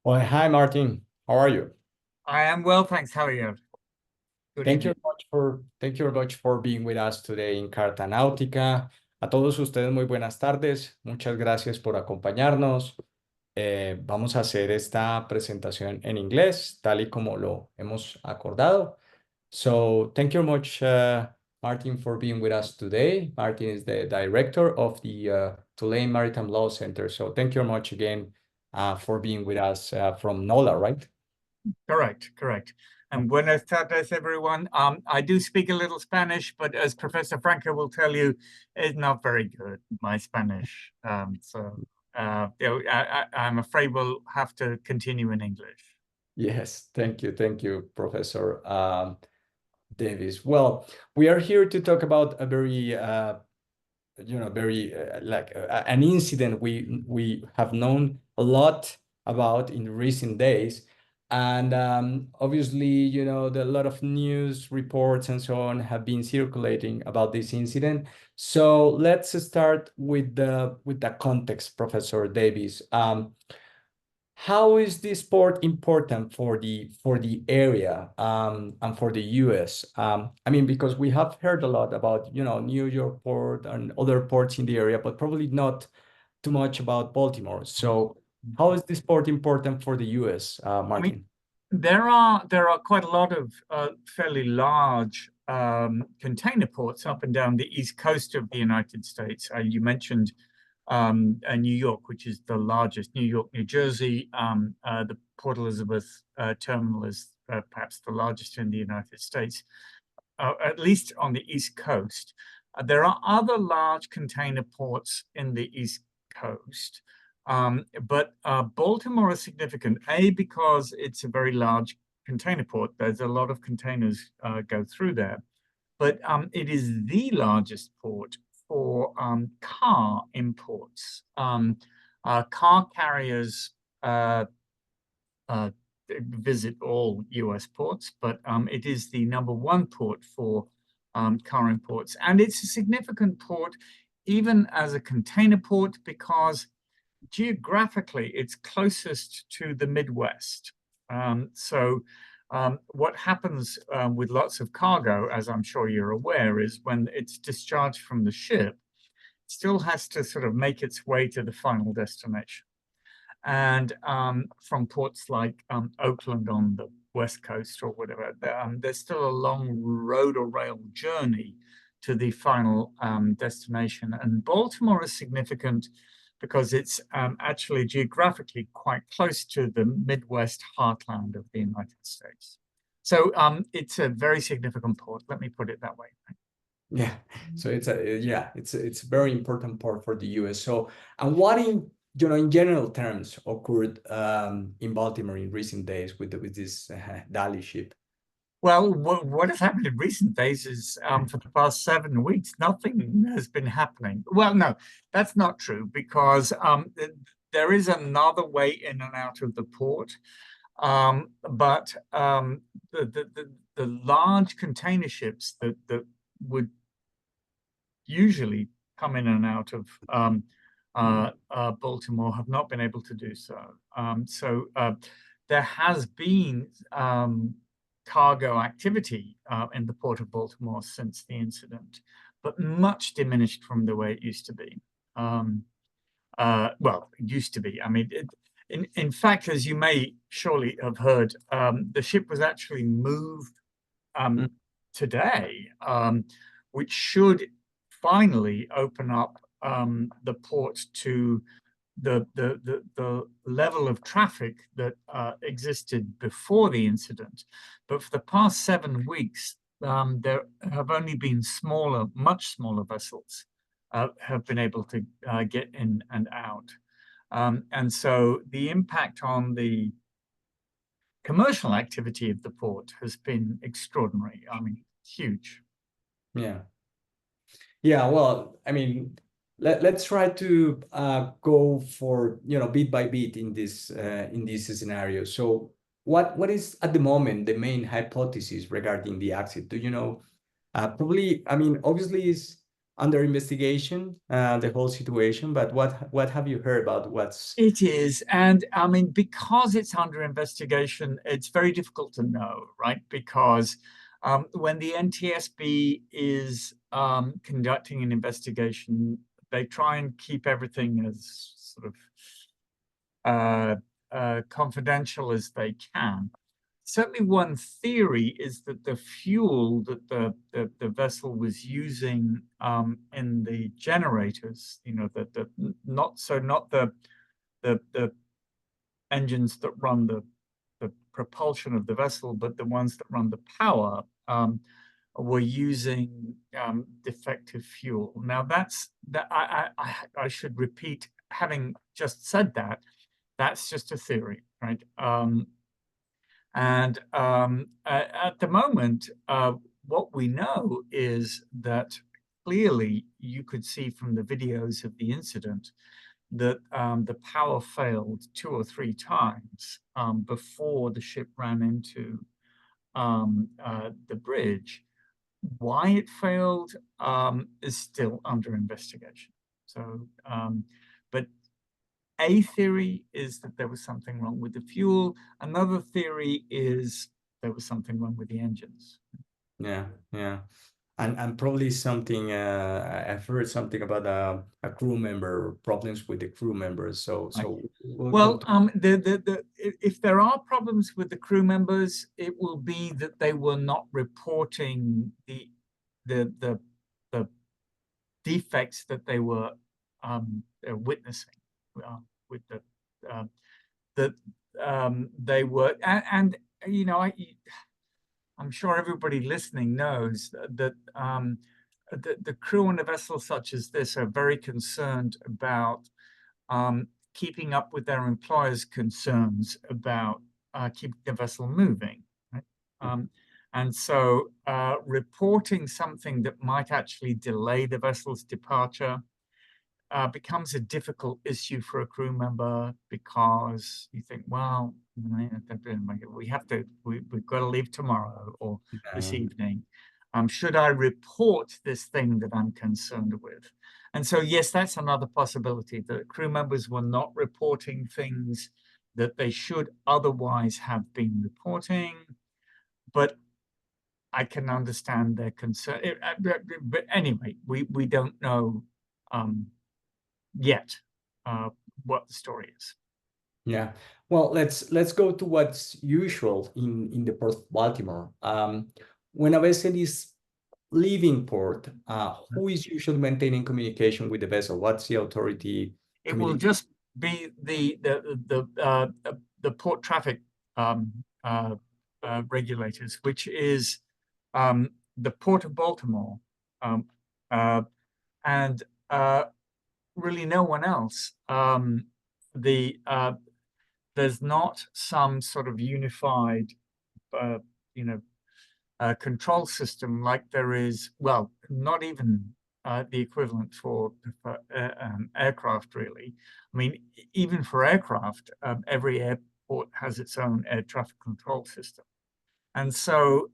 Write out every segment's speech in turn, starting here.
Well, hi Martin, how are you? I am well, thanks. How are you? Good Thank you evening. thank you very much for being with us today in Carta Náutica. A todos ustedes muy buenas tardes. Muchas gracias por acompañarnos. Vamos a hacer esta presentación en inglés, tal y como lo hemos acordado. So, thank you very much, Martin, for being with us today. Martin is the director of the Tulane Maritime Law Center. So, thank you very much again for being with us from NOLA, right? Correct. And buenas tardes, everyone. I do speak a little Spanish, but as Professor Franco will tell you, it's not very good, my Spanish. I'm afraid we'll have to continue in English. Yes, thank you, Professor Davis. Well, we are here to talk about a very, very an incident we have known a lot about in recent days, and obviously, a lot of news reports and so on have been circulating about this incident. So let's start with the context, Professor Davis. How is this port important for the area and for the U.S.? I mean, because we have heard a lot about New York port and other ports in the area, but probably not too much about Baltimore. So, how is this port important for the U.S., I mean, Martin? there are quite a lot of fairly large container ports up and down the east coast of the United States. You mentioned New York, which is the largest. New York, New Jersey. The Port Elizabeth terminal is perhaps the largest in the United States, at least on the East Coast. There are other large container ports in the East Coast, but Baltimore is significant, because it's a very large container port. There's a lot of containers go through there, but it is the largest port for car imports. Car carriers visit all US ports, but it is the #1 port for car imports. And it's a significant port, even as a container port, because geographically it's closest to the Midwest. What happens with lots of cargo, as I'm sure you're aware, is when it's discharged from the ship, it still has to sort of make its way to the final destination. And from ports like Oakland on the West Coast or whatever, there's still a long road or rail journey to the final destination. And Baltimore is significant because it's actually geographically quite close to the Midwest heartland of the United States. So it's a very significant port. Let me put it that way. Yeah, so it's a very important port for the U.S. So, and what in general terms occurred in Baltimore in recent days with this Dali ship? Well, what has happened in recent days is for the past 7 weeks, nothing has been happening. Well, no, that's not true, because there is another way in and out of the port. But the large container ships that would usually come in and out of Baltimore have not been able to do so. There has been cargo activity in the port of Baltimore since the incident, but much diminished from the way it used to be. Well, it used to be. I mean, in fact, as you may surely have heard, the ship was actually moved today, which should finally open up the port to the level of traffic that existed before the incident. But for the past 7 weeks, there have only been much smaller vessels have been able to get in and out. And so the impact on the commercial activity of the port has been extraordinary. I mean, huge. Yeah. Yeah, well, I mean, let's try to go for bit by bit in this scenario. So, what is at the moment the main hypothesis regarding the accident? Do you know? Probably, I mean, obviously, is under investigation, the whole situation, but what have you heard about what's... It is, and I mean, because it's under investigation, it's very difficult to know, right? Because when the NTSB is conducting an investigation, they try and keep everything as sort of confidential as they can. Certainly one theory is that the fuel that the vessel was using in the generators, you know, not the engines that run the propulsion of the vessel, but the ones that run the power, were using defective fuel. Now I should repeat, having just said that, that's just a theory, right? And at the moment, what we know is that clearly you could see from the videos of the incident that the power failed 2 or 3 times before the ship ran into the bridge. Why it failed is still under investigation. So, but a theory is that there was something wrong with the fuel. Another theory is there was something wrong with the engines. Yeah, yeah. And probably something, I've heard something about a crew member, problems with the crew members. So Well, if there are problems with the crew members, it will be that they were not reporting the defects that they were witnessing with that they were, and you know, I'm sure everybody listening knows that the crew on a vessel such as this are very concerned about keeping up with their employers' concerns about keeping the vessel moving. Right? And so reporting something that might actually delay the vessel's departure becomes a difficult issue for a crew member, because you think, well, we've got to leave tomorrow or this evening. Should I report this thing that I'm concerned with? And so, yes, that's another possibility, that crew members were not reporting things that they should otherwise have been reporting. But I can understand their concern. But anyway, we don't know yet what the story is. Yeah. Well, let's go to what's usual in the Port of Baltimore. When a vessel is leaving port, who is usually maintaining communication with the vessel? What's the authority? It will just be the port traffic regulators, which is the Port of Baltimore, and really no one else. There's not some sort of unified, control system like there is. Well, not even the equivalent for aircraft, really. I mean, even for aircraft, every airport has its own air traffic control system, and so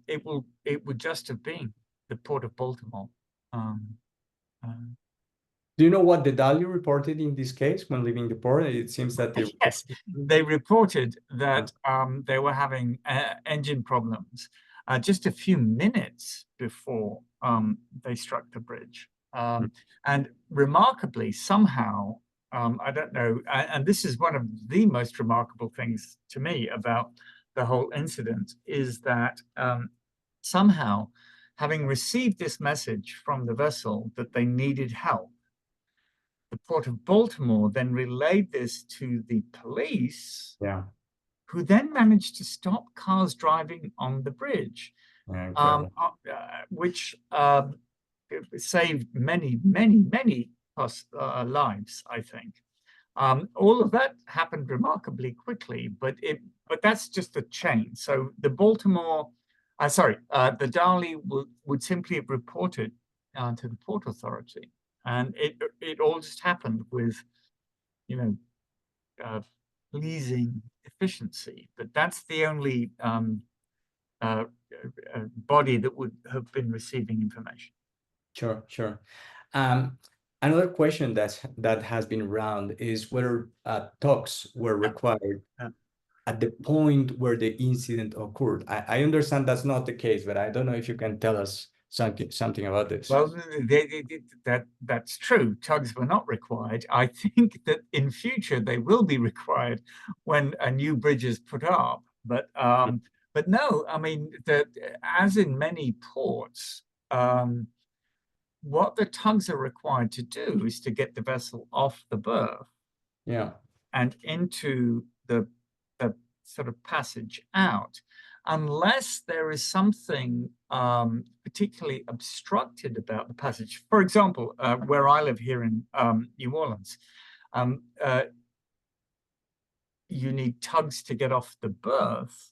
it would just have been the Port of Baltimore. Do you know what the Dali reported in this case when leaving the port? It seems that they... Yes, they reported that they were having engine problems just a few minutes before they struck the bridge. And remarkably, somehow, I don't know, and this is one of the most remarkable things to me about the whole incident, is that somehow, having received this message from the vessel that they needed help, the Port of Baltimore then relayed this to the police, who then managed to stop cars driving on the bridge, which saved many lives, I think. All of that happened remarkably quickly, but that's just a chain. So the the Dali would simply have reported to the Port Authority. And it all just happened with, pleasing efficiency. But that's the only body that would have been receiving information. Sure, sure. Another question that has been around is whether talks were required at the point where the incident occurred. I understand that's not the case, but I don't know if you can tell us something about this. Well, that's true. Tugs were not required. I think that in future they will be required when a new bridge is put up. But no, I mean, as in many ports, what the tugs are required to do is to get the vessel off the berth, Yeah, and into the sort of passage out, unless there is something particularly obstructed about the passage. For example, where I live here in New Orleans, you need tugs to get off the berth.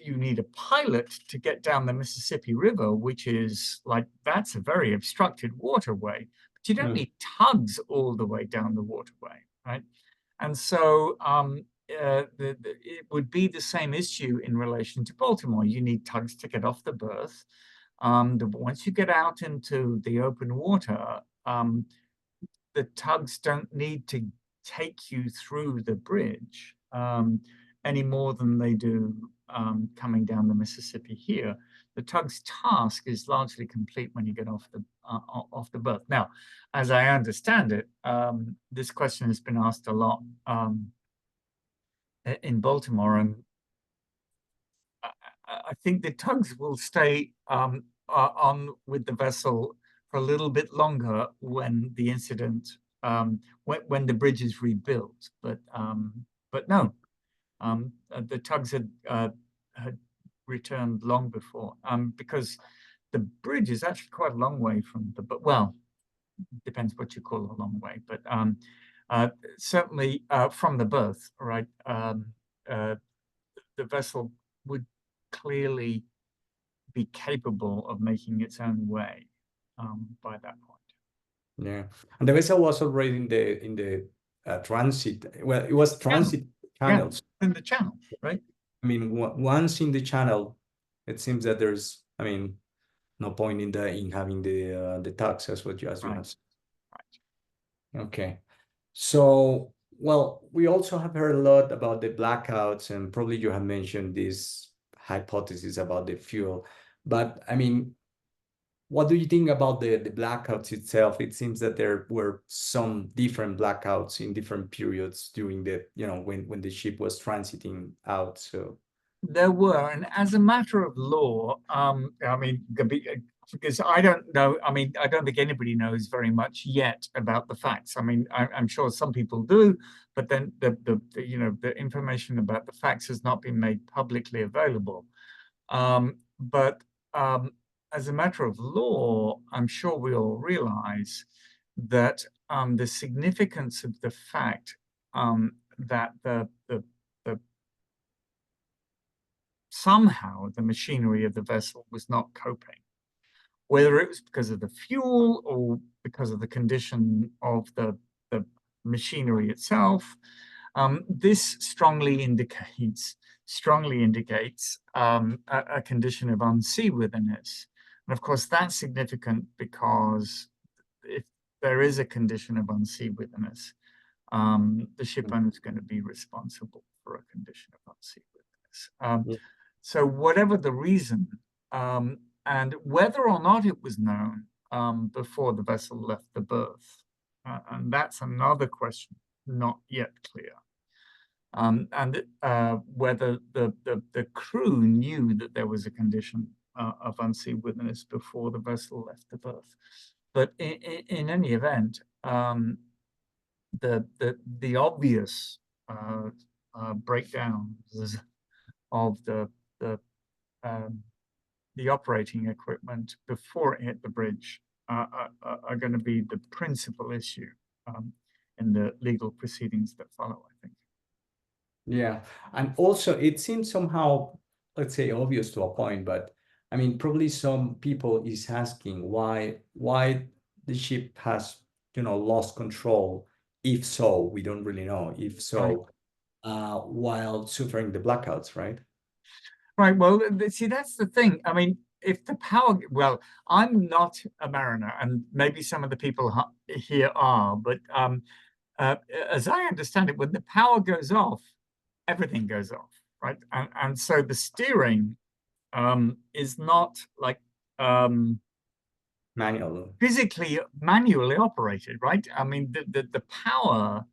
You need a pilot to get down the Mississippi River, which is like, that's a very obstructed waterway, but you don't need tugs all the way down the waterway, right? And so it would be the same issue in relation to Baltimore. You need tugs to get off the berth. Once you get out into the open water, the tugs don't need to take you through the bridge any more than they do coming down the Mississippi here. The tug's task is largely complete when you get off the berth. Now, as I understand it, this question has been asked a lot in Baltimore, and I think the tugs will stay on with the vessel for a little bit longer when the incident, when the bridge is rebuilt. But no, the tugs had returned long before, because the bridge is actually quite a long way from the, but well, depends what you call a long way, but certainly from the berth, right? The vessel would clearly be capable of making its own way by that point. Yeah, and the vessel was already in the transit. Well, it was transit channels. Yeah, in the channel, right? I mean, once in the channel, it seems that there's, I mean, no point in having the tugs, as what you have said. Right. Okay. So, well, we also have heard a lot about the blackouts, and probably you have mentioned this hypothesis about the fuel. But I mean, what do you think about the blackouts itself? It seems that there were some different blackouts in different periods during the, when the ship was transiting out. So there were, and as a matter of law, I mean, because I don't know, I mean, I don't think anybody knows very much yet about the facts. I mean, I'm sure some people do, but then the information about the facts has not been made publicly available. But as a matter of law, I'm sure we all realize that the significance of the fact that somehow the machinery of the vessel was not coping, whether it was because of the fuel or because of the condition of the machinery itself. This strongly indicates a condition of unseaworthiness. And of course, that's significant because if there is a condition of unseaworthiness, the ship owner is going to be responsible for a condition of unseaworthiness. So whatever the reason, and whether or not it was known before the vessel left the berth, and that's another question not yet clear. And whether the crew knew that there was a condition of unseaworthiness before the vessel left the berth. But in any event, the obvious breakdowns of the operating equipment before it hit the bridge are going to be the principal issue in the legal proceedings that follow, I think. Yeah, and also it seems somehow, let's say, obvious to a point, but I mean, probably some people is asking why the ship has, lost control. If so, we don't really know. If so, while suffering the blackouts, right? Right. Well, see, that's the thing. I mean, if the power, well, I'm not a mariner, and maybe some of the people here are, but as I understand it, when the power goes off, everything goes off, right? And so the steering is not like Manual. physically manually operated, right? I mean, the power,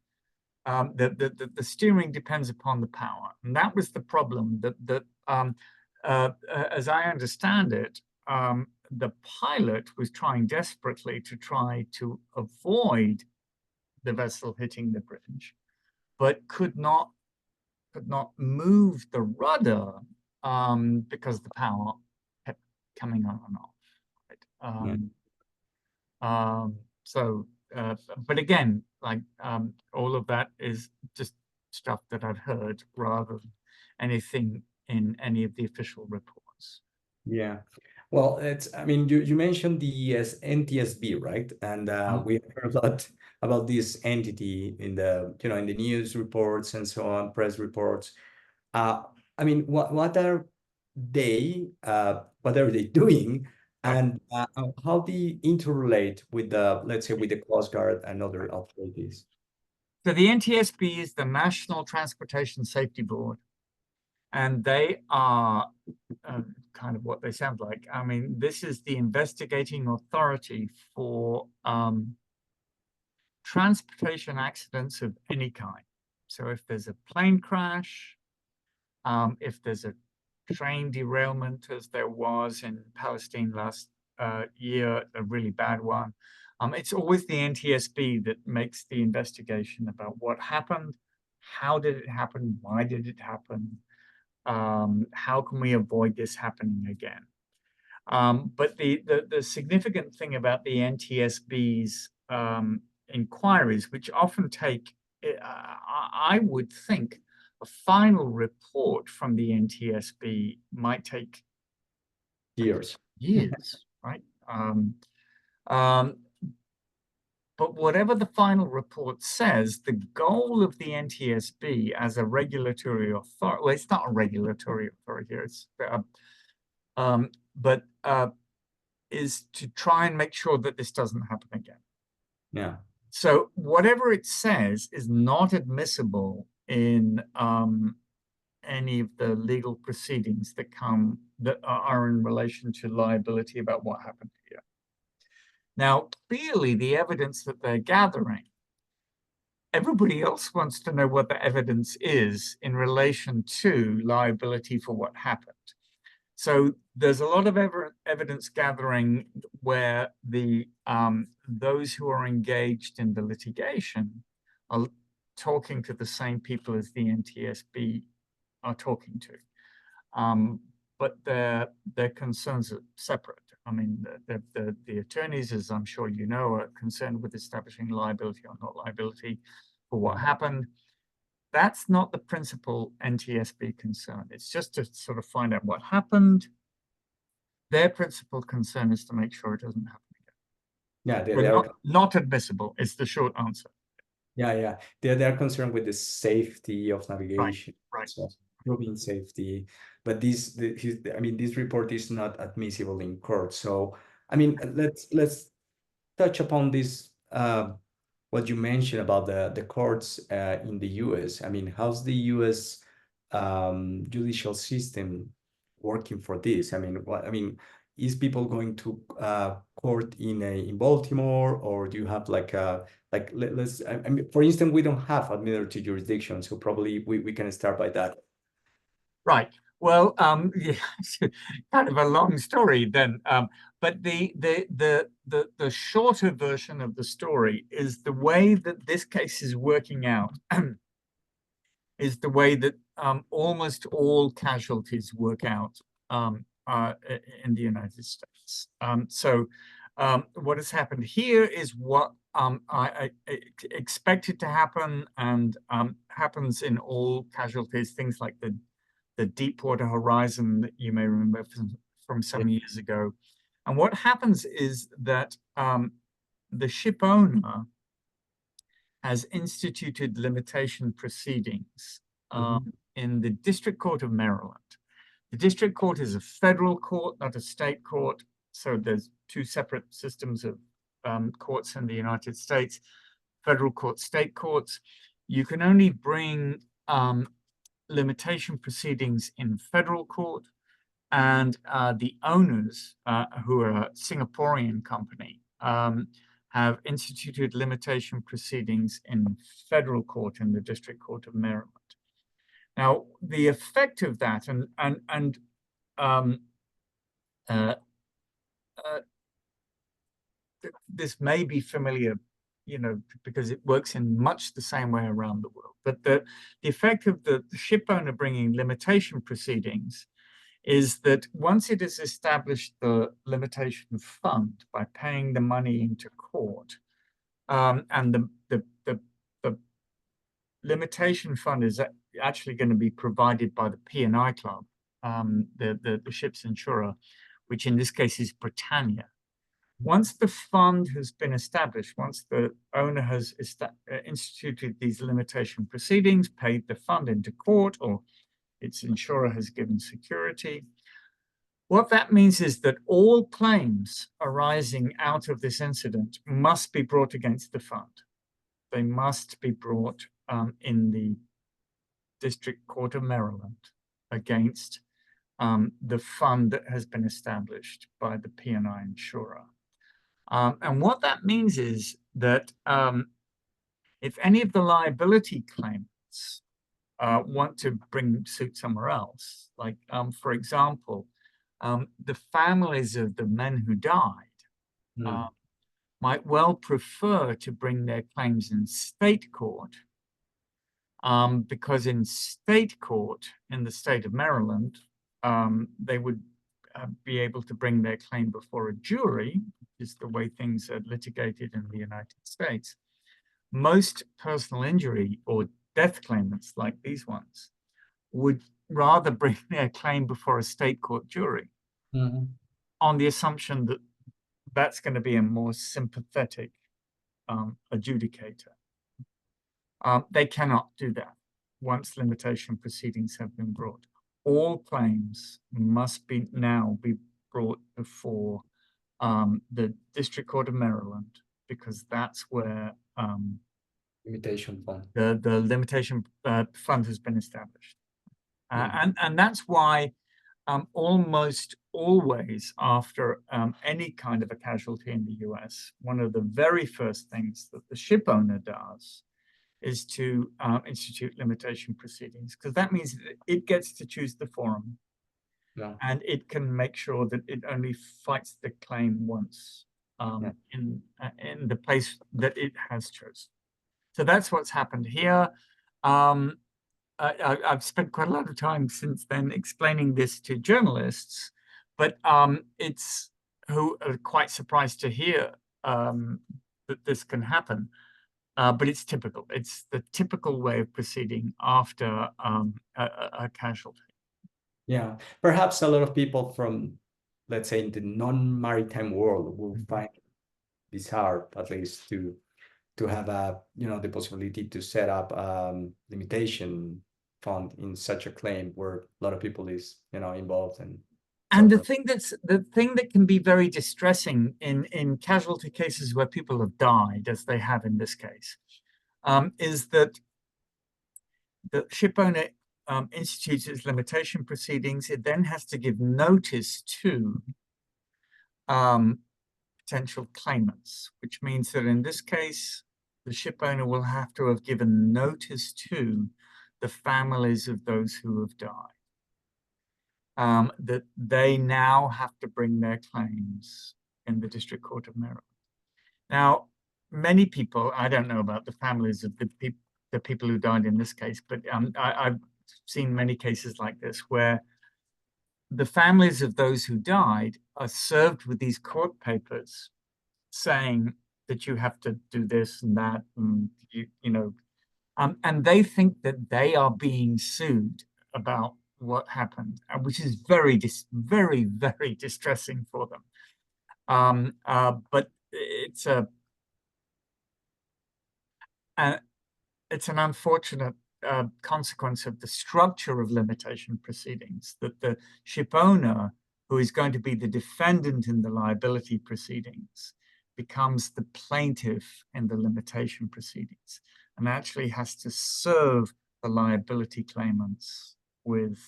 the steering depends upon the power, and that was the problem. As I understand it, the pilot was trying desperately to try to avoid the vessel hitting the bridge, but could not move the rudder because the power kept coming on and off. Right? But again, like all of that is just stuff that I've heard rather than anything in any of the official reports. Yeah. Well, I mean, you mentioned the NTSB, right? And we heard a lot about this entity in the, in the news reports and so on, press reports. I mean, what are they, what are they doing? And how they interrelate with the, let's say, with the Coast Guard and other authorities? So the NTSB is the National Transportation Safety Board, and they are kind of what they sound like. I mean, this is the investigating authority for transportation accidents of any kind. So if there's a plane crash, if there's a train derailment, as there was in Palestine last year, a really bad one, it's always the NTSB that makes the investigation about what happened, how did it happen, why did it happen, how can we avoid this happening again. But the significant thing about the NTSB's inquiries, which often take, I would think, a final report from the NTSB might take Years. right? But whatever the final report says, the goal of the NTSB as a regulatory authority, well, it's not a regulatory authority here, it's, is to try and make sure that this doesn't happen again. Yeah. So whatever it says is not admissible in any of the legal proceedings that are in relation to liability about what happened here. Now, clearly, the evidence that they're gathering, everybody else wants to know what the evidence is in relation to liability for what happened. So there's a lot of evidence gathering where those who are engaged in the litigation are talking to the same people as the NTSB are talking to. But their concerns are separate. I mean, the attorneys, as I'm sure you know, are concerned with establishing liability or not liability for what happened. That's not the principal NTSB concern. It's just to sort of find out what happened. Their principal concern is to make sure it doesn't happen again. Yeah, they are not admissible is the short answer. Yeah. They're concerned with the safety of navigation. Right. So proving safety. But this report is not admissible in court. So, I mean, let's touch upon this, what you mentioned about the courts in the US. I mean, how's the US judicial system working for this? I mean, is people going to court in Baltimore, or do you have like for instance, we don't have admiralty jurisdiction, so probably we can start by that. Right. Well, yeah, kind of a long story then. But the shorter version of the story is the way that this case is working out is the way that almost all casualties work out in the United States. So what has happened here is what I expected to happen and happens in all casualties, things like the Deepwater Horizon that you may remember from some years ago. And what happens is that the ship owner has instituted limitation proceedings in the District Court of Maryland. The district court is a federal court, not a state court. So there's two separate systems of courts in the United States, federal court, state courts. You can only bring limitation proceedings in federal court, and the owners, who are a Singaporean company, have instituted limitation proceedings in federal court in the District Court of Maryland. Now, the effect of that, this may be familiar, you know, because it works in much the same way around the world. But the effect of the ship owner bringing limitation proceedings is that once it has established the limitation fund by paying the money into court, and the limitation fund is actually going to be provided by the P&I Club, the ship's insurer, which in this case is Britannia. Once the fund has been established, once the owner has instituted these limitation proceedings, paid the fund into court, or its insurer has given security, what that means is that all claims arising out of this incident must be brought against the fund. They must be brought in the District Court of Maryland against the fund that has been established by the P&I insurer. And what that means is that if any of the liability claimants want to bring suit somewhere else, like, for example, the families of the men who died might well prefer to bring their claims in state court, because in state court in the state of Maryland, they would be able to bring their claim before a jury, which is the way things are litigated in the United States. Most personal injury or death claimants, like these ones, would rather bring their claim before a state court jury, on the assumption that that's going to be a more sympathetic adjudicator. They cannot do that once limitation proceedings have been brought. All claims must now be brought before the District Court of Maryland, because that's where limitation fund. the limitation fund has been established. And that's why almost always after any kind of a casualty in the US, one of the very first things that the ship owner does is to institute limitation proceedings, because that means that it gets to choose the forum. And it can make sure that it only fights the claim once in the place that it has chosen. So that's what's happened here. I've spent quite a lot of time since then explaining this to journalists, but it's who are quite surprised to hear that this can happen. But it's typical. It's the typical way of proceeding after a casualty. Yeah, perhaps a lot of people from, let's say, in the non-maritime world will find this hard, at least to have the possibility to set up limitation fund in such a claim where a lot of people is involved. And the thing that can be very distressing in casualty cases where people have died, as they have in this case, is that the ship owner institutes its limitation proceedings. It then has to give notice to potential claimants, which means that in this case, the ship owner will have to have given notice to the families of those who have died, that they now have to bring their claims in the District Court of Maryland. Now, many people, I don't know about the families of the people who died in this case, but I've seen many cases like this where the families of those who died are served with these court papers saying that you have to do this and that, and and they think that they are being sued about what happened, which is very, very distressing for them. But it's an unfortunate consequence of the structure of limitation proceedings, that the ship owner, who is going to be the defendant in the liability proceedings, becomes the plaintiff in the limitation proceedings and actually has to serve the liability claimants with,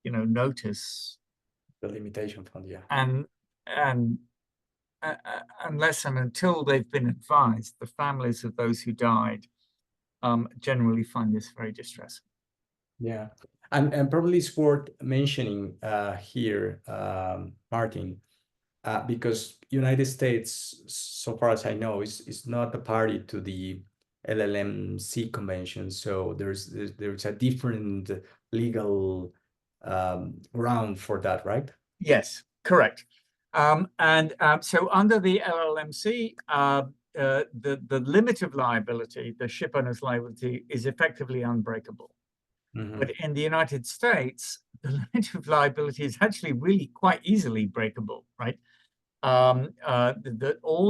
notice. The limitation fund, yeah. And unless and until they've been advised, the families of those who died generally find this very distressing. Yeah, and probably it's worth mentioning here, Martin, because United States, so far as I know, is not a party to the LLMC convention. So there's a different legal ground for that, right? Yes, correct. So under the LLMC, the limit of liability, the ship owner's liability, is effectively unbreakable. Mm-hmm. But in the United States, the limit of liability is actually really quite easily breakable, right? All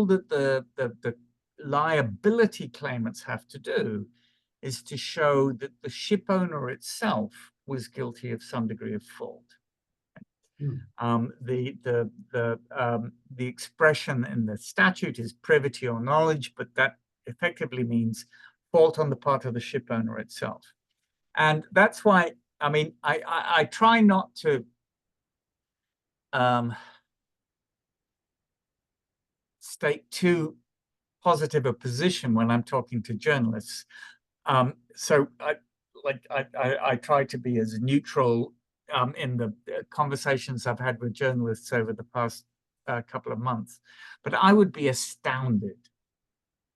that the liability claimants have to do is to show that the ship owner itself was guilty of some degree of fault. The expression in the statute is privity or knowledge, but that effectively means fault on the part of the ship owner itself. And that's why, I mean, I try not to state too positive a position when I'm talking to journalists. So I try to be as neutral in the conversations I've had with journalists over the past couple of months. But I would be astounded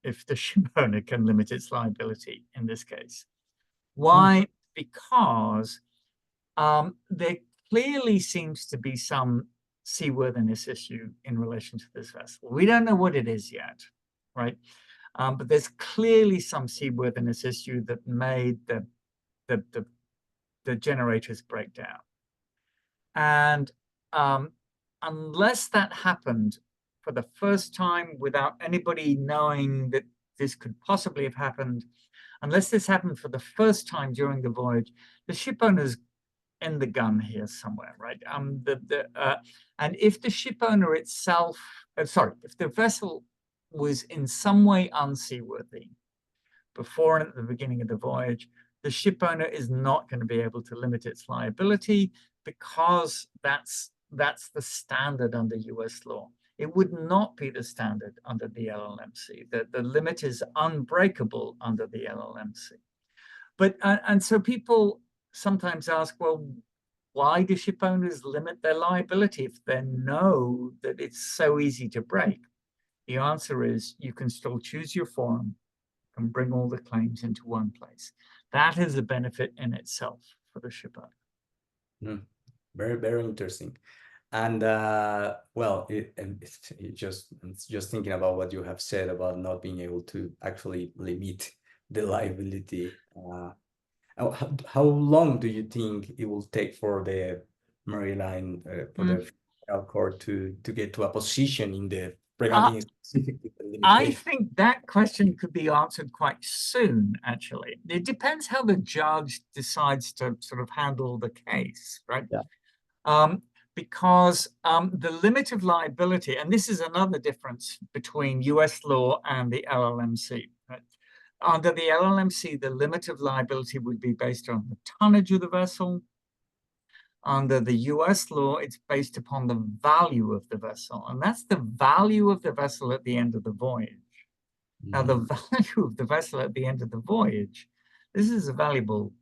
if the ship owner can limit its liability in this case. Why? Because there clearly seems to be some seaworthiness issue in relation to this vessel. We don't know what it is yet, right? But there's clearly some seaworthiness issue that made the generators break down. And unless that happened for the first time without anybody knowing that this could possibly have happened, unless this happened for the first time during the voyage, the ship owner's in the gun here somewhere, right? And if the ship owner itself, if the vessel was in some way unseaworthy before and at the beginning of the voyage, the ship owner is not going to be able to limit its liability because that's the standard under US law. It would not be the standard under the LLMC. The limit is unbreakable under the LLMC. But and so people sometimes ask, well, why do ship owners limit their liability if they know that it's so easy to break? The answer is you can still choose your forum and bring all the claims into one place. That is a benefit in itself for the ship owner. Very, very interesting. And well, just thinking about what you have said about not being able to actually limit the liability. How long do you think it will take for the Maryland, for the federal court to get to a position in the regarding specifically the limitation? I think that question could be answered quite soon, actually. It depends how the judge decides to sort of handle the case, right? Yeah. Because the limit of liability, and this is another difference between US law and the LLMC, right? Under the LLMC, the limit of liability would be based on the tonnage of the vessel. Under the US law, it's based upon the value of the vessel, and that's the value of the vessel at the end of the voyage. Now, the value of the vessel at the end of the voyage, this is a valuable,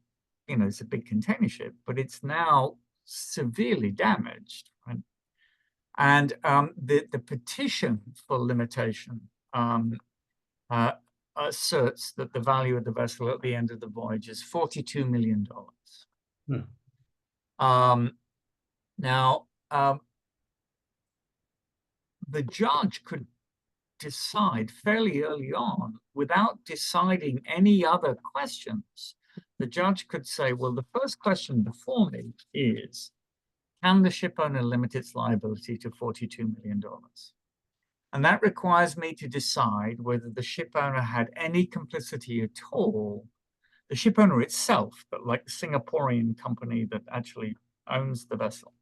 it's a big container ship, but it's now severely damaged, right? And the petition for limitation asserts that the value of the vessel at the end of the voyage is $42 million. Now, the judge could decide fairly early on, without deciding any other questions, the judge could say, well, the first question before me is, can the ship owner limit its liability to $42 million? And that requires me to decide whether the ship owner had any complicity at all the ship owner itself, but like the Singaporean company that actually owns the vessel.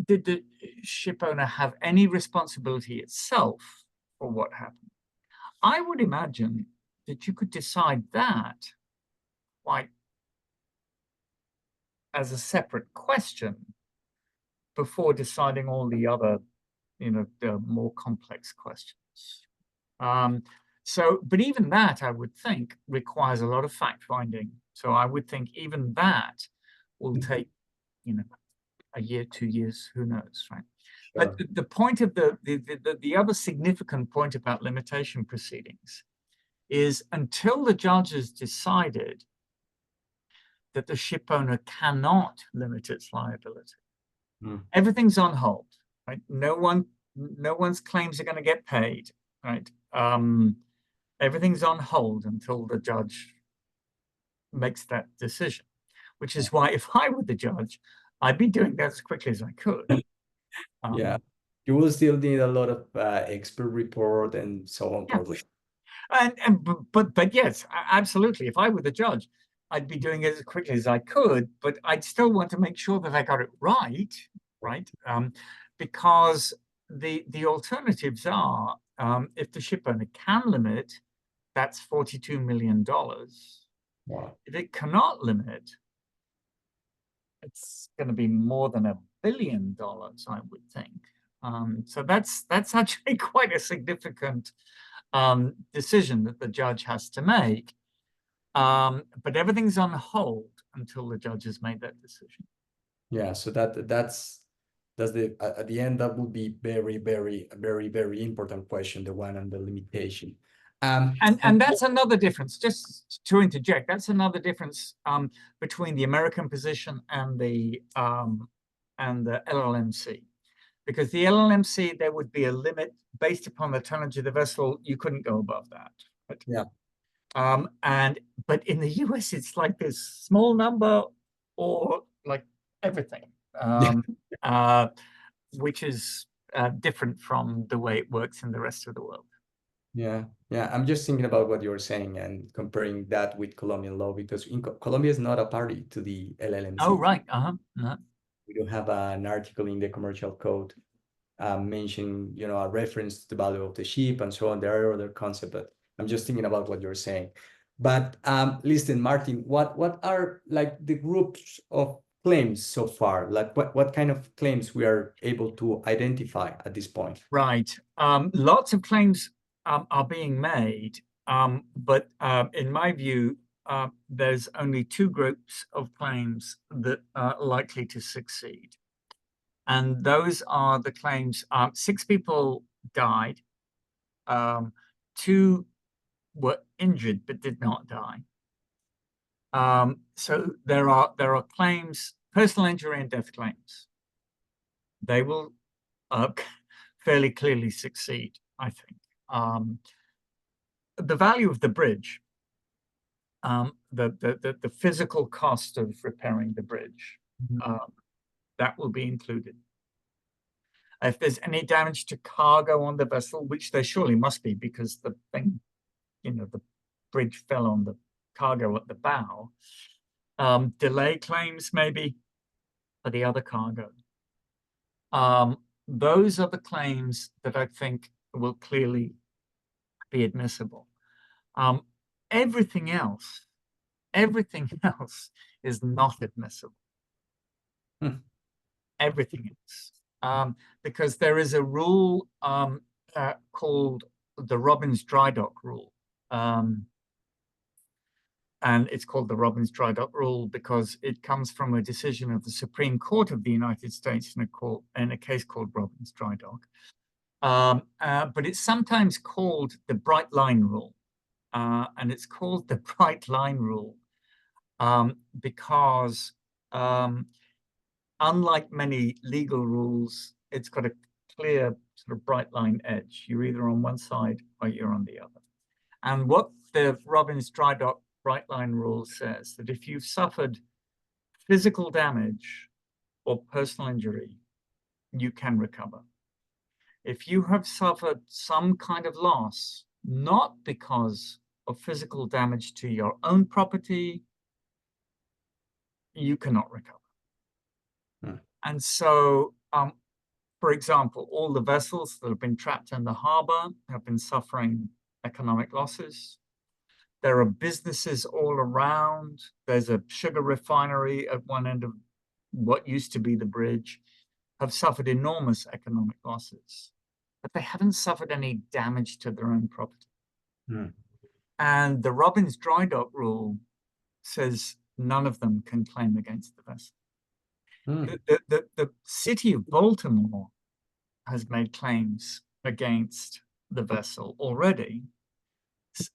Did the ship owner have any responsibility itself for what happened? I would imagine that you could decide that like as a separate question before deciding all the other, the more complex questions. But even that, I would think, requires a lot of fact finding. So I would think even that will take, a year, 2 years, who knows, right? Sure. But the point of the other significant point about limitation proceedings is until the judge has decided that the ship owner cannot limit its liability, everything's on hold, right? No one's claims are going to get paid, right? Everything's on hold until the judge makes that decision, which is why if I were the judge, I'd be doing that as quickly as I could. Yeah, you will still need a lot of expert report and so on, probably. But yes, absolutely. If I were the judge, I'd be doing it as quickly as I could, but I'd still want to make sure that I got it right? Because the alternatives are, if the ship owner can limit, that's $42 million. Wow. If it cannot limit, it's going to be more than $1 billion, I would think. So that's actually quite a significant decision that the judge has to make. But everything's on hold until the judge has made that decision. Yeah, so that's the at the end that would be very, very, very, very important question, the one on the limitation. And that's another difference, just to interject, that's another difference between the American position and the LLMC. Because the LLMC, there would be a limit based upon the tonnage of the vessel. You couldn't go above that. Right? Yeah. But in the US, it's like this small number or like everything, which is different from the way it works in the rest of the world. Yeah, I'm just thinking about what you're saying and comparing that with Colombian law, because Colombia is not a party to the LLMC. Oh, right. We don't have an article in the commercial code mentioning, a reference to the value of the ship and so on. There are other concepts, but I'm just thinking about what you're saying. But listen, Martin, what are like the groups of claims so far? Like what kind of claims we are able to identify at this point? Right. Lots of claims are being made, but in my view, there's only 2 groups of claims that are likely to succeed. And those are the claims, 6 people died, 2 were injured but did not die. So there are claims, personal injury and death claims. They will fairly clearly succeed, I think. The value of the bridge, the physical cost of repairing the bridge, that will be included. If there's any damage to cargo on the vessel, which there surely must be because the thing, the bridge fell on the cargo at the bow, delay claims maybe for the other cargo. Those are the claims that I think will clearly be admissible. Everything else is not admissible. Everything else. Because there is a rule called the Robbins Dry Dock Rule. And it's called the Robbins Dry Dock Rule because it comes from a decision of the Supreme Court of the United States in a case called Robbins Dry Dock. But it's sometimes called the Bright Line Rule. And it's called the Bright Line Rule because unlike many legal rules, it's got a clear sort of bright line edge. You're either on one side or you're on the other. And what the Robbins Dry Dock Bright Line Rule says that if you've suffered physical damage or personal injury, you can recover. If you have suffered some kind of loss, not because of physical damage to your own property, you cannot recover. And so, for example, all the vessels that have been trapped in the harbor have been suffering economic losses. There are businesses all around. There's a sugar refinery at one end of what used to be the bridge, have suffered enormous economic losses, but they haven't suffered any damage to their own property. And the Robbins Dry Dock rule says none of them can claim against the vessel. The city of Baltimore has made claims against the vessel already,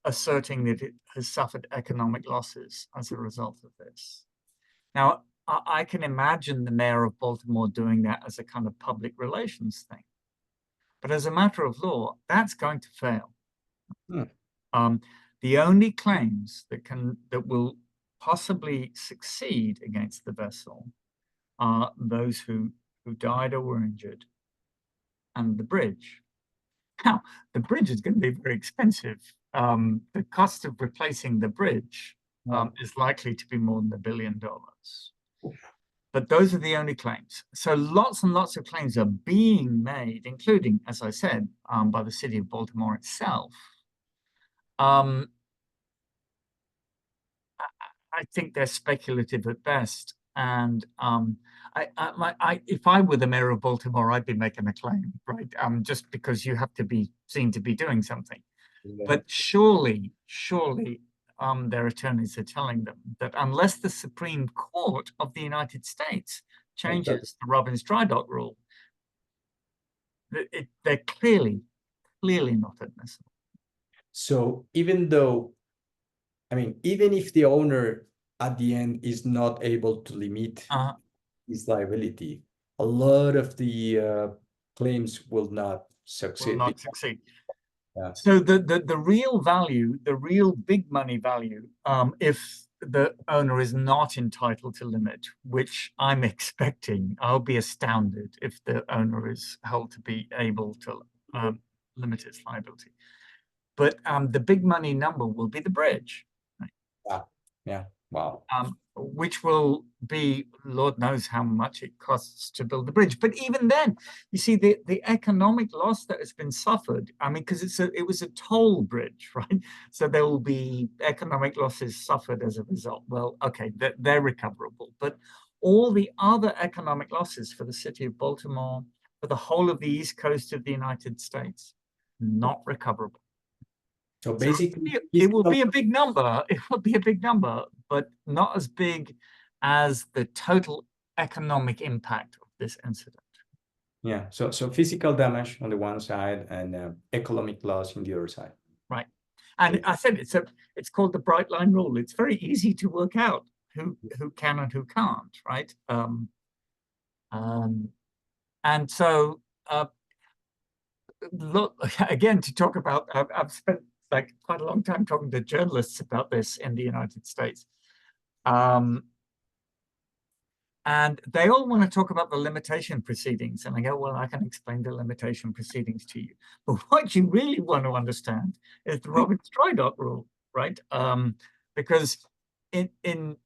asserting that it has suffered economic losses as a result of this. Now, I can imagine the mayor of Baltimore doing that as a kind of public relations thing. But as a matter of law, that's going to fail. The only claims that will possibly succeed against the vessel are those who died or were injured, and the bridge. Now, the bridge is going to be very expensive. The cost of replacing the bridge is likely to be more than $1 billion. But those are the only claims. So lots and lots of claims are being made, including, as I said, by the city of Baltimore itself. I think they're speculative at best. And if I were the mayor of Baltimore, I'd be making a claim, right? Just because you have to be seen to be doing something. But surely, their attorneys are telling them that unless the Supreme Court of the United States changes the Robbins Dry Dock rule, they're clearly not admissible. So even though, even if the owner at the end is not able to limit his liability, a lot of the claims will not succeed. Yeah. So the real value, the real big money value, if the owner is not entitled to limit, which I'm expecting, I'll be astounded if the owner is held to be able to limit its liability. But the big money number will be the bridge. Right? Yeah. Wow. Which will be, Lord knows how much it costs to build the bridge. But even then, you see the economic loss that has been suffered. Because it was a toll bridge, right? So there will be economic losses suffered as a result. Well, okay, they're recoverable. But all the other economic losses for the city of Baltimore, for the whole of the East Coast of the United States, not recoverable. So basically, it will be a big number. It will be a big number, but not as big as the total economic impact of this incident. Yeah. So physical damage on the one side and economic loss on the other side. Right. And I said it's called the bright line rule. It's very easy to work out who can and who can't. Right. And so look again to talk about. I've spent quite a long time talking to journalists about this in the United States. And they all want to talk about the limitation proceedings. And I go, well, I can explain the limitation proceedings to you. But what you really want to understand is the Robbins Dry Dock rule, right? Because in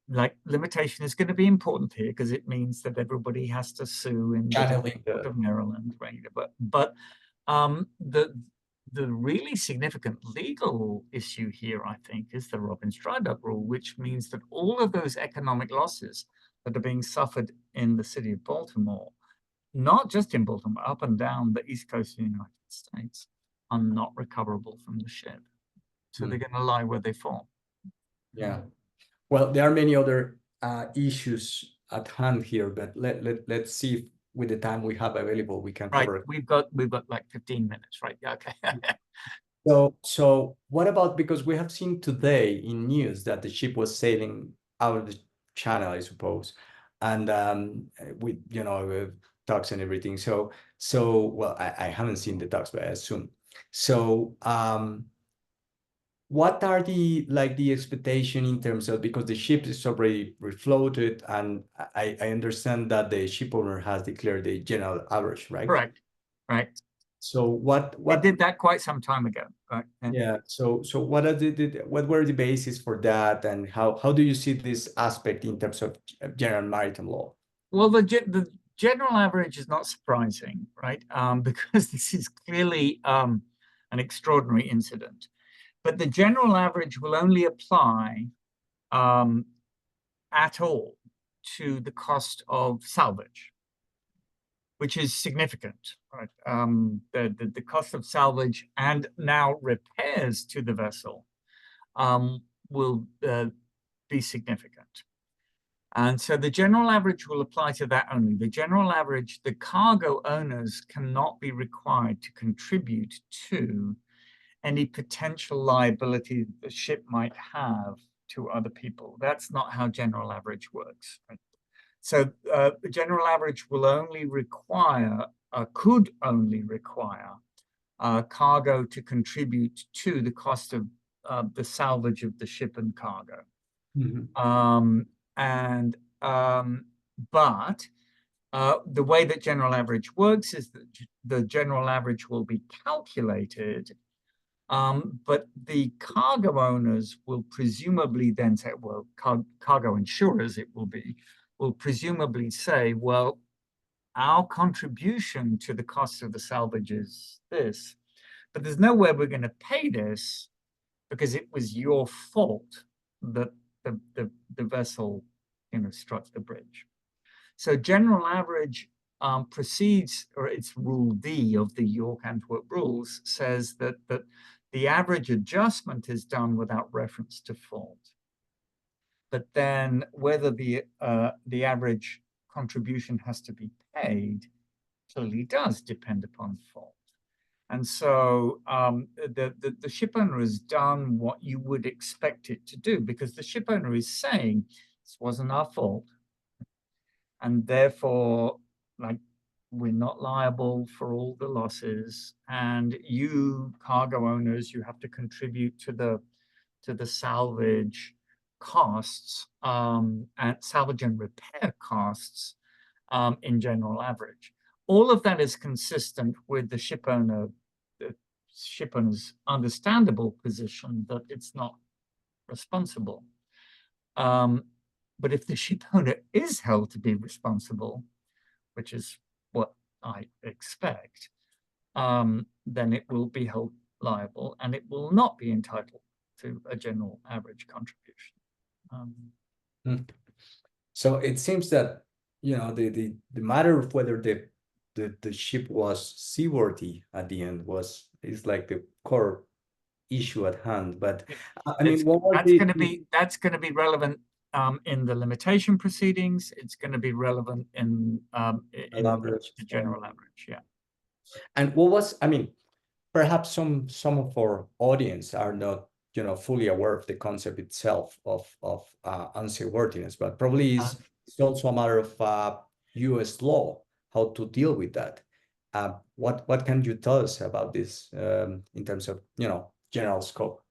limitation is going to be important here because it means that everybody has to sue in the State of Maryland, right? But the really significant legal issue here, I think, is the Robbins Dry Dock rule, which means that all of those economic losses that are being suffered in the city of Baltimore, not just in Baltimore, up and down the East Coast of the United States, are not recoverable from the ship. So they're going to lie where they fall. Yeah. Well, there are many other issues at hand here, but let's see if with the time we have available, we can cover it. We've got like 15 minutes, right? Yeah, okay. So what about, because we have seen today in news that the ship was sailing out of the channel, I suppose, and with talks and everything. So well, I haven't seen the talks, but I assume. So what are the expectation in terms of, because the ship is already refloated, and I understand that the ship owner has declared the general average, right? Correct. Right. So what They did that quite some time ago, right? yeah, so what were the basis for that, and how do you see this aspect in terms of general maritime law? Well, the general average is not surprising, right? Because this is clearly an extraordinary incident. But the general average will only apply at all to the cost of salvage, which is significant, right? The cost of salvage and now repairs to the vessel will be significant. And so the general average will apply to that only. The general average, the cargo owners cannot be required to contribute to any potential liability the ship might have to other people. That's not how general average works, right? So the general average will only require, could only require cargo to contribute to the cost of the salvage of the ship and cargo. But the way that general average works is that the general average will be calculated, but the cargo owners will presumably then say, well, cargo insurers will presumably say, well, our contribution to the cost of the salvage is this, but there's no way we're going to pay this because it was your fault that the vessel, struck the bridge. So general average proceeds, or it's Rule D of the York-Antwerp rules, says that the average adjustment is done without reference to fault. But then whether the average contribution has to be paid clearly does depend upon fault. And so the ship owner has done what you would expect it to do, because the ship owner is saying, this wasn't our fault, and therefore, like, we're not liable for all the losses, and you cargo owners, you have to contribute to the salvage costs, and salvage and repair costs in general average. All of that is consistent with the ship owner's understandable position that it's not responsible. But if the ship owner is held to be responsible, which is what I expect, then it will be held liable, and it will not be entitled to a general average contribution. So it seems that the matter of whether the ship was seaworthy at the end is like the core issue at hand. But I mean, that's going to be relevant in the limitation proceedings. It's going to be relevant in the general average, yeah. And perhaps some of our audience are not fully aware of the concept itself of unseaworthiness, but probably it's also a matter of U.S. law, how to deal with that. What can you tell us about this in terms of general scope?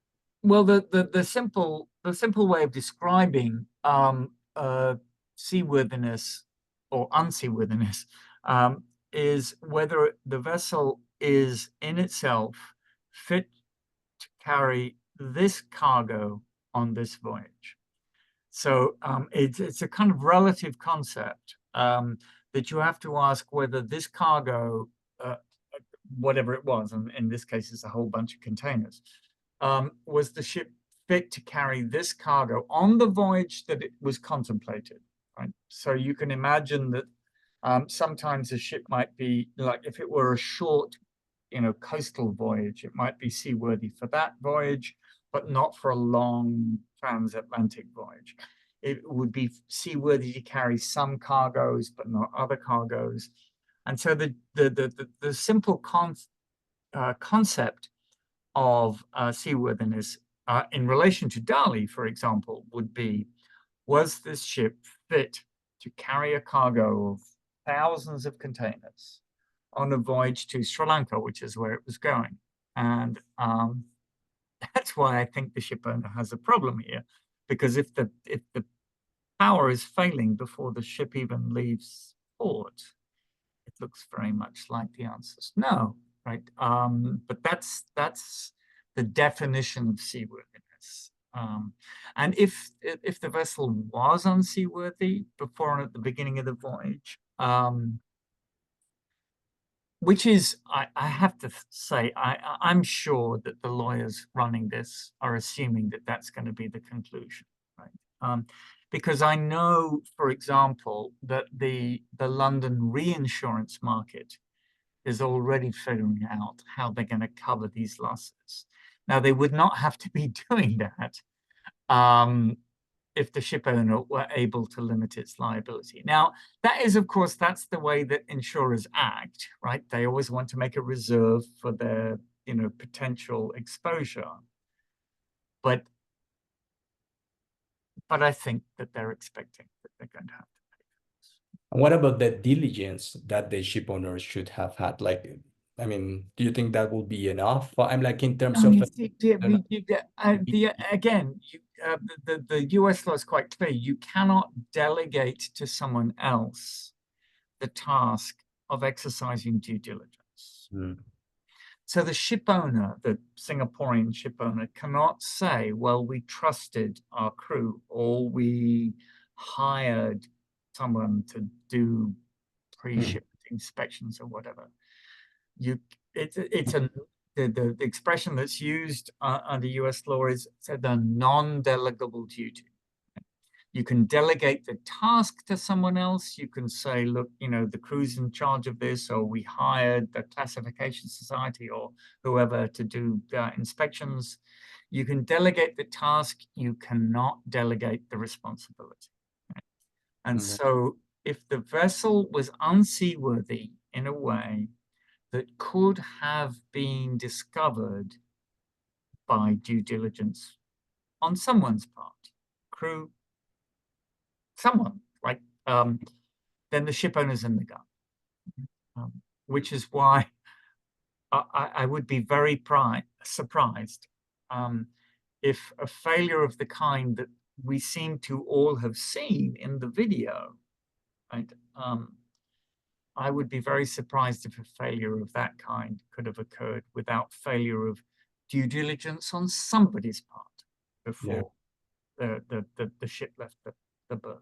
Well, the simple way of describing seaworthiness or unseaworthiness is whether the vessel is in itself fit to carry this cargo on this voyage. So it's a kind of relative concept that you have to ask whether this cargo, whatever it was, and in this case it's a whole bunch of containers, was the ship fit to carry this cargo on the voyage that it was contemplated, right? So you can imagine that sometimes a ship might be, like, if it were a short, coastal voyage, it might be seaworthy for that voyage, but not for a long transatlantic voyage. It would be seaworthy to carry some cargoes, but not other cargoes. And so the simple concept of seaworthiness in relation to Dali, for example, would be, was this ship fit to carry a cargo of thousands of containers on a voyage to Sri Lanka, which is where it was going? And that's why I think the ship owner has a problem here, because if the power is failing before the ship even leaves port, it looks very much like the answer is no. right? But that's the definition of seaworthiness. And if the vessel was unseaworthy before and at the beginning of the voyage, which is, I have to say, I'm sure that the lawyers running this are assuming that that's going to be the conclusion, right? Because I know, for example, that the London reinsurance market is already figuring out how they're going to cover these losses. Now, they would not have to be doing that if the ship owner were able to limit its liability. Now, that is, of course, that's the way that insurers act, right? They always want to make a reserve for their, potential exposure. But I think that they're expecting that they're going to have to pay for this. And what about the diligence that the ship owners should have had? Like, I mean, do you think that will be enough? I'm like, in terms of again, the US law is quite clear. You cannot delegate to someone else the task of exercising due diligence. So the ship owner, the Singaporean ship owner, cannot say, well, we trusted our crew, or we hired someone to do pre-ship inspections or whatever. The expression that's used under US law is the non-delegable duty. You can delegate the task to someone else. You can say, look, the crew's in charge of this, or we hired the classification society or whoever to do inspections. You can delegate the task. You cannot delegate the responsibility. And so if the vessel was unseaworthy in a way that could have been discovered by due diligence on someone's part, crew, someone, right? Then the ship owner's in the gun, which is why I would be very surprised if a failure of the kind that we seem to all have seen in the video, right? I would be very surprised if a failure of that kind could have occurred without failure of due diligence on somebody's part before the ship left the berth.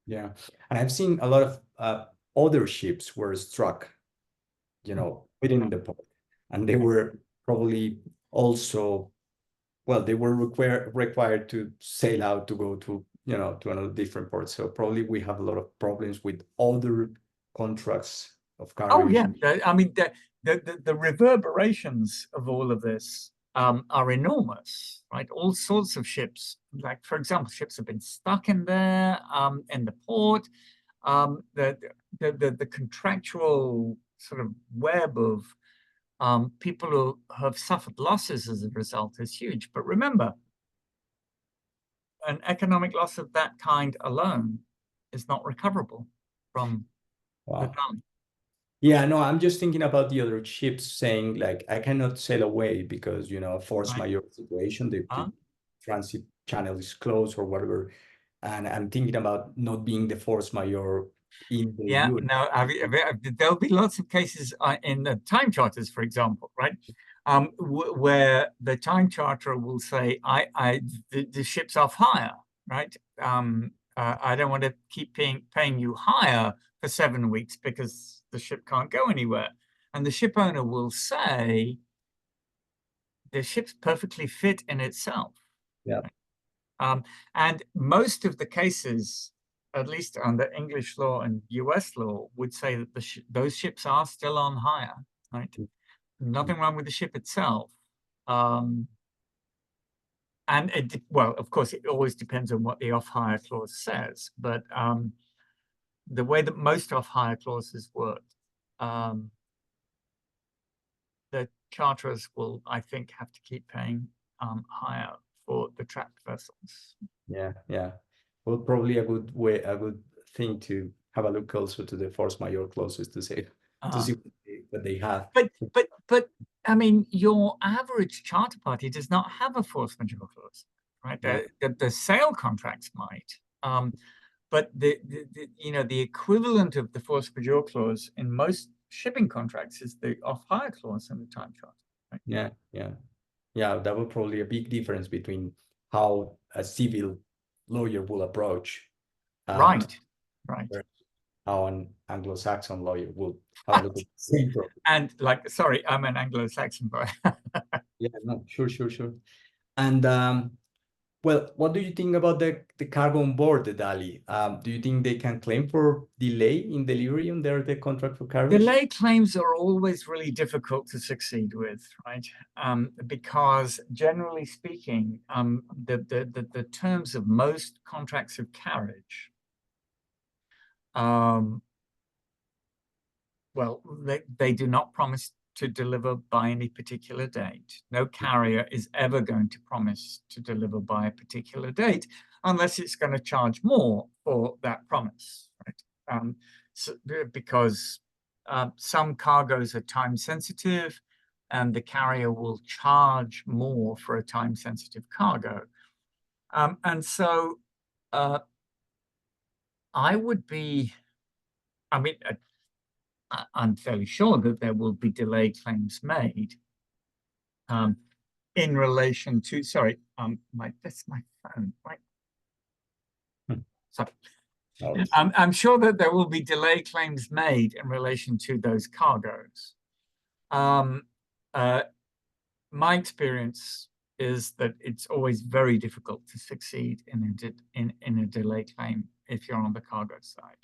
Yeah, and I've seen a lot of other ships were struck, within the port, and they were probably also, well, they were required to sail out to go to, to another different port. So probably we have a lot of problems with other contracts of carriage. Oh yeah, I mean the reverberations of all of this are enormous, right? All sorts of ships, like for example, ships have been stuck in there in the port. The contractual sort of web of people who have suffered losses as a result is huge. But remember, an economic loss of that kind alone is not recoverable from the gun. Yeah, no, I'm just thinking about the other ships saying, like, I cannot sail away because, force majeure situation, the transit channel is closed or whatever. And I'm thinking about not being the force majeure in the Yeah, unit. no, there'll be lots of cases in the time charters, for example, right? Where the time charterer will say, the ship's off hire, right? I don't want to keep paying you hire for 7 weeks because the ship can't go anywhere. And the ship owner will say, the ship's perfectly fit in itself. Yeah. And most of the cases, at least under English law and US law, would say that those ships are still on hire, right? Nothing wrong with the ship itself. And well, of course, it always depends on what the off-hire clause says, but the way that most off-hire clauses work, the charterers will, I think, have to keep paying hire for the trapped vessels. Yeah. Well, probably a good thing to have a look also to the force majeure clauses to see what they have. But I mean, your average charter party does not have a force majeure clause, right? Yeah. The sale contracts might, but the equivalent of the force majeure clause in most shipping contracts is the off-hire clause in the time charter. Right? Yeah. That would probably a big difference between how a civil lawyer will approach, Right. how an Anglo-Saxon lawyer will have the same problem. And like, sorry, I'm an Anglo-Saxon boy. Yeah, no, sure. And well, what do you think about the cargo on board the Dali? Do you think they can claim for delay in delivery under the contract for cargo? Delay claims are always really difficult to succeed with, right? Because generally speaking, the terms of most contracts of carriage, well, they do not promise to deliver by any particular date. No carrier is ever going to promise to deliver by a particular date unless it's going to charge more for that promise, right? Because some cargoes are time sensitive and the carrier will charge more for a time sensitive cargo. And so I would be, I mean, I'm fairly sure that there will be delay claims made in relation to, sorry, that's my phone, right? Sorry. I'm sure that there will be delay claims made in relation to those cargoes. My experience is that it's always very difficult to succeed in a delay claim if you're on the cargo side.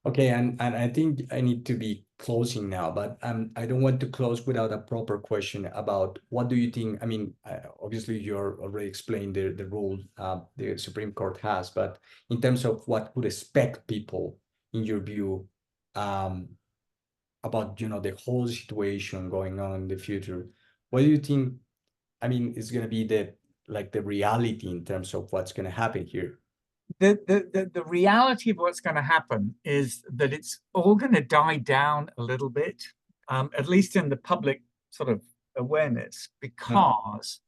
Okay, and I think I need to be closing now, but I don't want to close without a proper question about what do you think? I mean, obviously you're already explained the rule the Supreme Court has, but in terms of what would expect people, in your view, about the whole situation going on in the future, what do you think? I mean, is going to be the reality in terms of what's going to happen here? The reality of what's going to happen is that it's all going to die down a little bit, at least in the public sort of awareness, because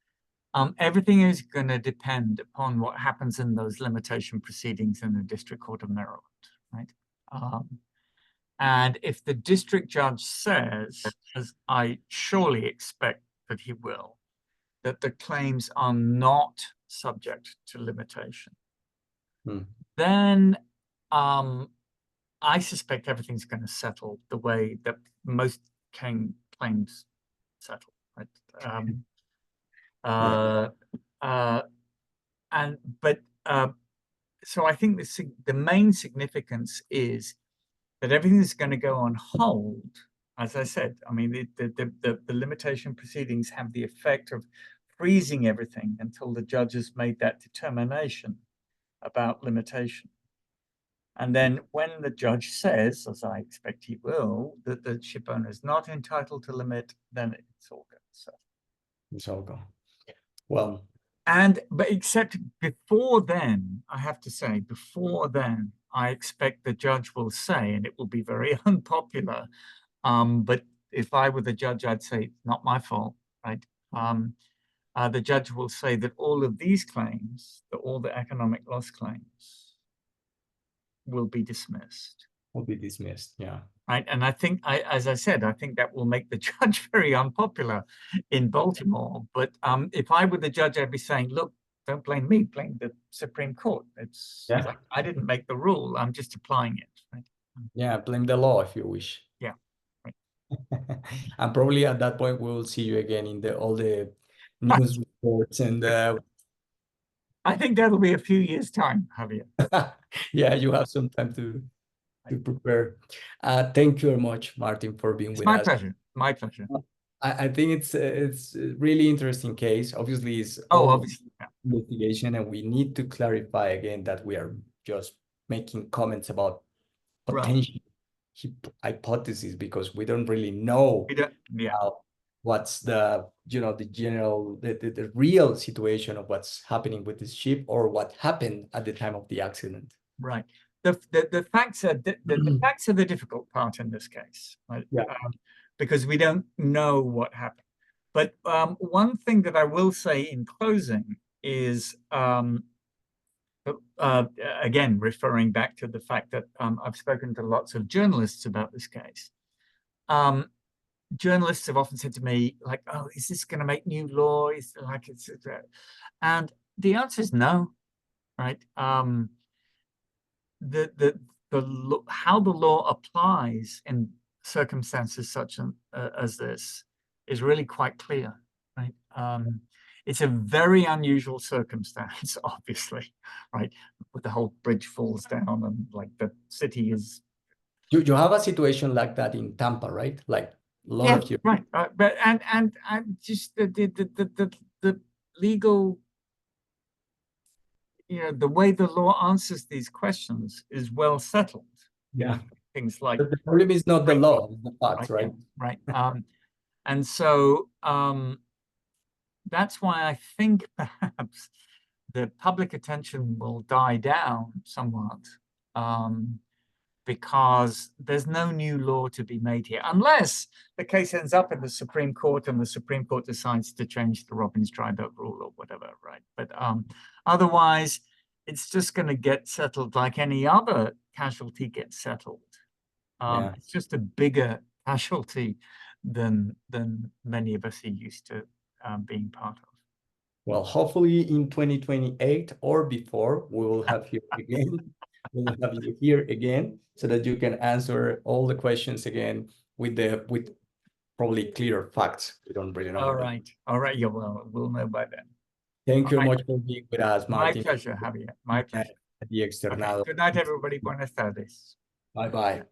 everything is going to depend upon what happens in those limitation proceedings in the District Court of Maryland, right? And if the district judge says, as I surely expect that he will, that the claims are not subject to limitation, then I suspect everything's going to settle the way that most claims settle, right? So I think the main significance is that everything is going to go on hold. As I said, I mean, the limitation proceedings have the effect of freezing everything until the judge has made that determination about limitation. And then when the judge says, as I expect he will, that the ship owner is not entitled to limit, then it's all good. So it's all gone. Well, but except before then, I have to say, before then, I expect the judge will say, and it will be very unpopular, but if I were the judge, I'd say it's not my fault, right? The judge will say that all of these claims, all the economic loss claims, will be dismissed. Yeah. Right, and I think, as I said, I think that will make the judge very unpopular in Baltimore. But if I were the judge, I'd be saying, look, don't blame me, blame the Supreme Court. Like, I didn't make the rule, I'm just applying it. Right? Yeah, blame the law if you wish. Yeah. Right. And probably at that point, we'll see you again in all the news reports and I think that'll be a few years' time, Javier. Yeah, you have some time to prepare. Thank you very much, Martin, for being with us. My pleasure. My pleasure. I think it's a really interesting case. Obviously, it's obviously investigation, and we need to clarify again that we are just making comments about potential hypotheses because we don't really know what's the the real situation of what's happening with this ship or what happened at the time of the accident. Right. The facts are the facts are the difficult part in this case, right? Because we don't know what happened. But one thing that I will say in closing is again, referring back to the fact that I've spoken to lots of journalists about this case. Journalists have often said to me, like, "Oh, is this going to make new law?" And the answer is no, right? How the law applies in circumstances such as this is really quite clear, right? It's a very unusual circumstance, obviously, right? With the whole bridge falls down and like the city is. You have a situation like that in Tampa, right? Like a lot of you. Right. But and just the legal, the way the law answers these questions is well settled. Yeah. Things like But the problem is not the law, it's the facts, right? Right. And so that's why I think perhaps the public attention will die down somewhat, because there's no new law to be made here, unless the case ends up in the Supreme Court and the Supreme Court decides to change the Robbins-Dryburgh rule or whatever, right? But otherwise, it's just going to get settled like any other casualty gets settled. It's just a bigger casualty than many of us are used to being part of. Well, hopefully in 2028 or before, we will have you again. We will have you here again so that you can answer all the questions again with probably clear facts. We don't really know. All right. Yeah, well, we'll know by then. Thank you much for being with us, Martin. My pleasure, Javier. My pleasure. The Externado. Okay. Good night, everybody. Buenas tardes. Bye-bye.